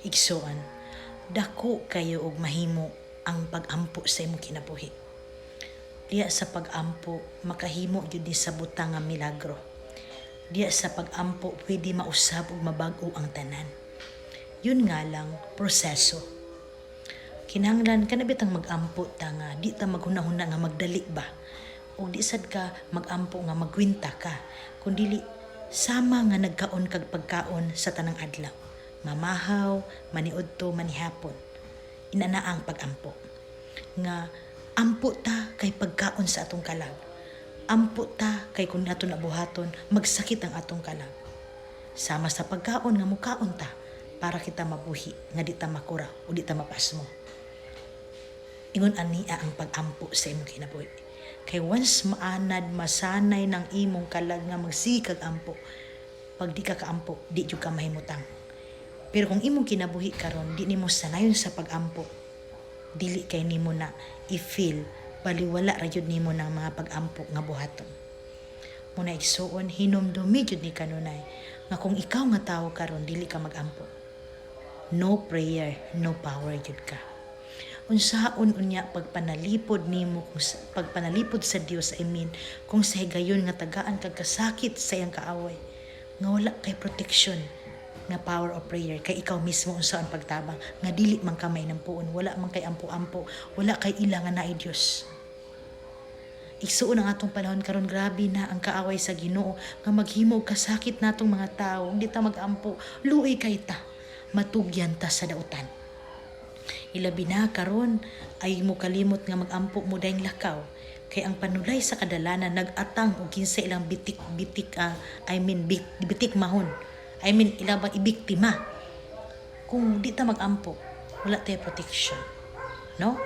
Igsoon, dako kayo og mahimo ang pag-ampo sa imong kinabuhi. Diya sa pag-ampo, makahimo gyud ni sa butang nga milagro. Diya sa pag-ampo, pwede mausab ug mabag-o ang tanan. Yun nga lang, proseso. Kinahanglan ka na bitang mag-ampo ta nga, di ta maghunahuna nga magdali ba? O di sad ka mag-ampo nga magwinta ka, kundili sama nga nagkaon kag pagkaon sa tanang adlaw. Mamahaw, maniudto, manihapon. Inana ang pag-ampo. Nga, ampo ta kay pagkaon sa atong kalag. Ampo ta kay kung nato nabuhaton, magsakit ang atong kalag. Sama sa pagkaon nga mukaon ta, para kita mabuhi, nga di ta makura o di ta mapasmo. Ingon ania ang pag-ampo sa imong kinabuhi. Kay once maanad, masanay ng imong kalag nga magsikag ampo, pag di ka kaampo, di jud ka mahimutang. Pero kung imong kinabuhi karon, di nimo sanayon sa pag-ampo, dili kay nimo na i-feel, baliwala ra jud nimo ng mga pag-ampo nga buhaton. Muna igsuon, hinumdumi jud ni kanunay, nga kung ikaw nga tawo karon, dili ka mag-ampo. No prayer, no power jud ka. Unsaon unya pagpanalipod nimo, pagpanalipod sa Dios, kung sa higayon nga tagaan kag kasakit sa iyang kaaway, nga wala kay protection nga power of prayer, kay ikaw mismo unsaon pagtabang nga dili man kamay ng puon, wala man kay ampo-ampo, wala kay ila nga naay Dios. Igsuon ang atong panahon karon, grabe na ang kaaway sa Ginoo nga maghimo og kasakit natong mga tawo, hindi ta mag-ampo, luoy kay ta, matugyan ta sa dautan. Ilabi na karon ay mo kalimot nga mag-ampo mo dayong lakaw, kay ang panulay sa kadalanan nag-atang og kinsa ilang bitik mahon. Ilang bang ibiktima. Kung di ta mag-ampo, wala tayo protection. No?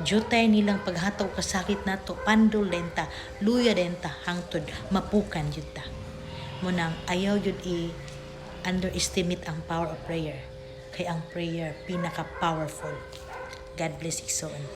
Jutay nilang paghataw kasakit nato, pandol denta, luya denta, hangtod, mapukan yun ta. Munang ayaw yun i-underestimate ang power of prayer. Kay ang prayer, pinaka-powerful. God bless you so.